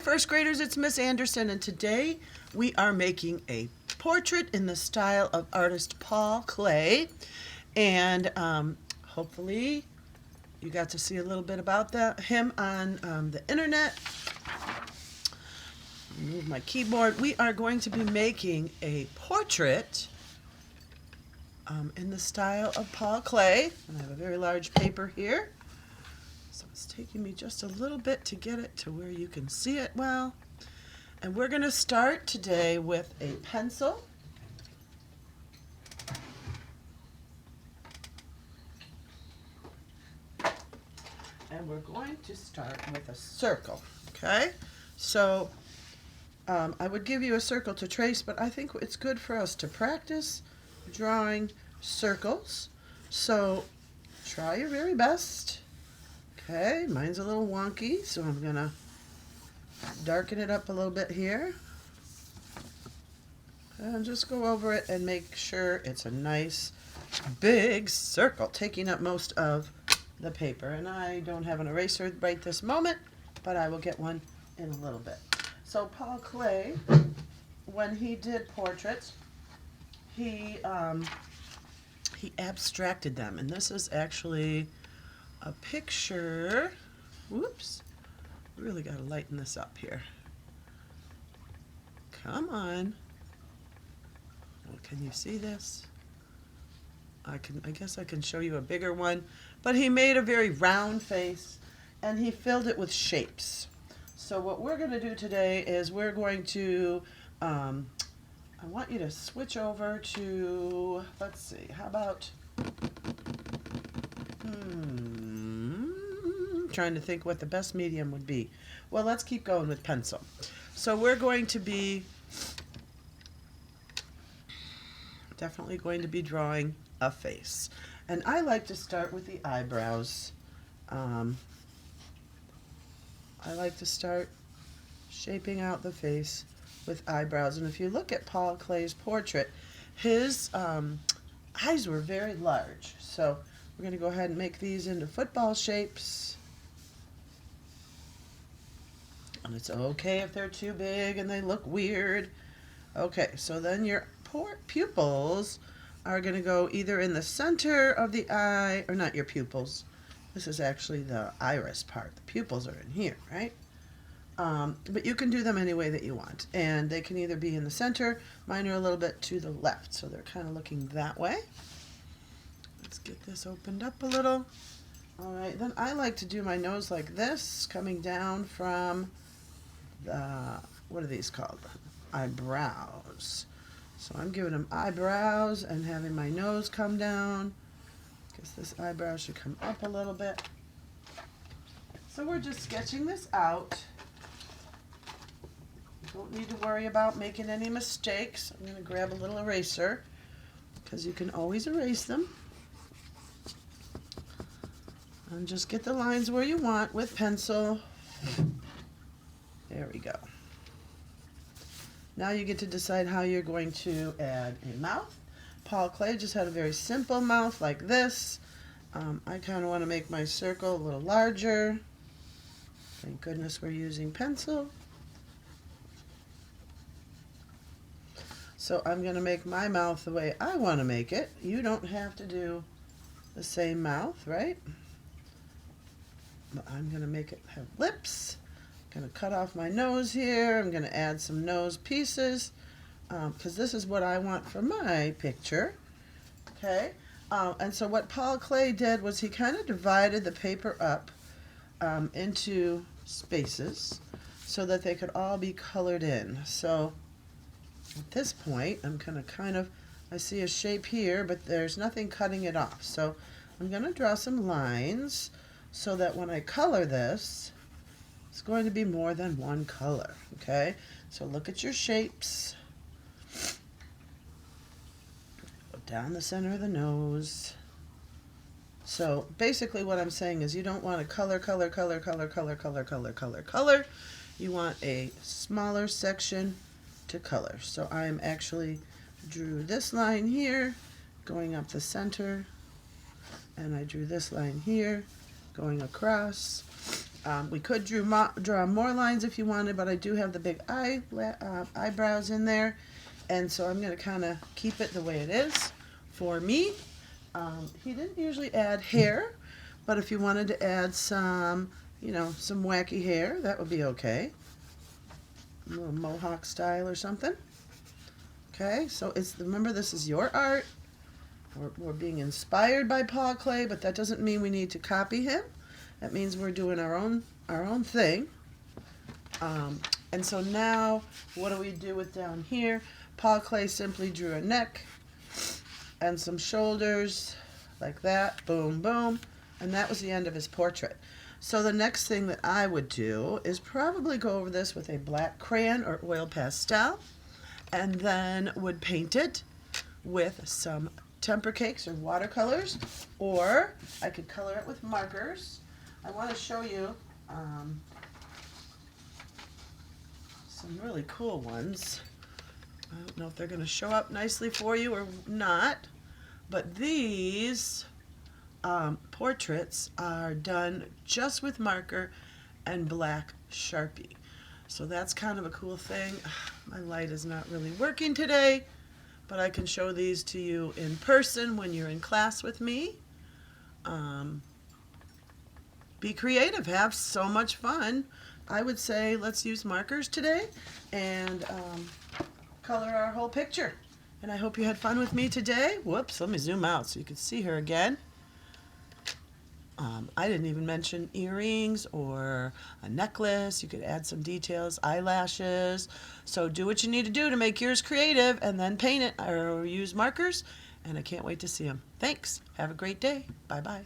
First graders, it's Miss Anderson, and today we are making a portrait in the style of artist Paul Klee. And hopefully you got to see a little bit about him on the internet. Move my keyboard. We are going to be making a portrait in the style of Paul Klee. And I have a very large paper here. So it's taking me just a little bit to get it to where you can see it well. And we're going to start today with a pencil. And we're going to start with a circle, okay? So I would give you a circle to trace, but I think it's good for us to practice drawing circles. So try your very best. Okay, mine's a little wonky, so I'm going to darken it up a little bit here. And just go over it and make sure it's a nice big circle, taking up most of the paper. And I don't have an eraser right this moment, but I will get one in a little bit. So Paul Klee, when he did portraits, he abstracted them. And this is actually a picture. Whoops. Really got to lighten this up here. Come on. Well, can you see this? I guess I can show you a bigger one. But he made a very round face and he filled it with shapes. So what we're going to do today is we're going to I want you to switch over to, let's see, how about trying to think what the best medium would be. Well, let's keep going with pencil. So we're going to be definitely going to be drawing a face. And I like to start with the eyebrows. I like to start shaping out the face with eyebrows. And if you look at Paul Klee's portrait, his eyes were very large. So we're going to go ahead and make these into football shapes. And it's okay if they're too big and they look weird. Okay, so then your pupils are going to go either in the center of the eye, or not your pupils. This is actually the iris part. The pupils are in here, right? But you can do them any way that you want. And they can either be in the center. Mine are a little bit to the left, so they're kind of looking that way. Let's get this opened up a little. All right, then I like to do my nose like this, coming down from the, what are these called? Eyebrows. So I'm giving them eyebrows and having my nose come down. Guess this eyebrow should come up a little bit. So we're just sketching this out. Don't need to worry about making any mistakes. I'm going to grab a little eraser because you can always erase them. And just get the lines where you want with pencil. There we go. Now you get to decide how you're going to add a mouth. Paul Klee just had a very simple mouth like this. I kind of want to make my circle a little larger. Thank goodness we're using pencil. So I'm going to make my mouth the way I want to make it. You don't have to do the same mouth, right? But I'm going to make it have lips. I'm going to cut off my nose here. I'm going to add some nose pieces because this is what I want for my picture. Okay, and so what Paul Klee did was he kind of divided the paper up into spaces so that they could all be colored in. So at this point, I'm going to I see a shape here, but there's nothing cutting it off. So I'm going to draw some lines so that when I color this, it's going to be more than one color, okay? So look at your shapes. Go down the center of the nose. So basically what I'm saying is you don't want to color. You want a smaller section to color. So I'm actually drew this line here, going up the center, and I drew this line here, going across. We could draw more lines if you wanted, but I do have the big eyebrows in there, and so I'm going to kind of keep it the way it is for me. He didn't usually add hair, but if you wanted to add some, some wacky hair, that would be okay. A little mohawk style or something. Okay, so remember, this is your art. We're being inspired by Paul Klee, but that doesn't mean we need to copy him. That means we're doing our own thing. And so now, what do we do with down here? Paul Klee simply drew a neck and some shoulders like that. Boom, boom. And that was the end of his portrait. So the next thing that I would do is probably go over this with a black crayon or oil pastel, and then would paint it with some temper cakes or watercolors, or I could color it with markers. I want to show you some really cool ones. I don't know if they're going to show up nicely for you or not, but these portraits are done just with marker and black Sharpie. So that's kind of a cool thing. My light is not really working today, but I can show these to you in person when you're in class with me. Be creative, have so much fun. I would say let's use markers today and color our whole picture. And I hope you had fun with me today. Whoops, let me zoom out so you can see her again. I didn't even mention earrings or a necklace. You could add some details, eyelashes. So do what you need to do to make yours creative, and then paint it or use markers. And I can't wait to see them. Thanks. Have a great day. Bye-bye.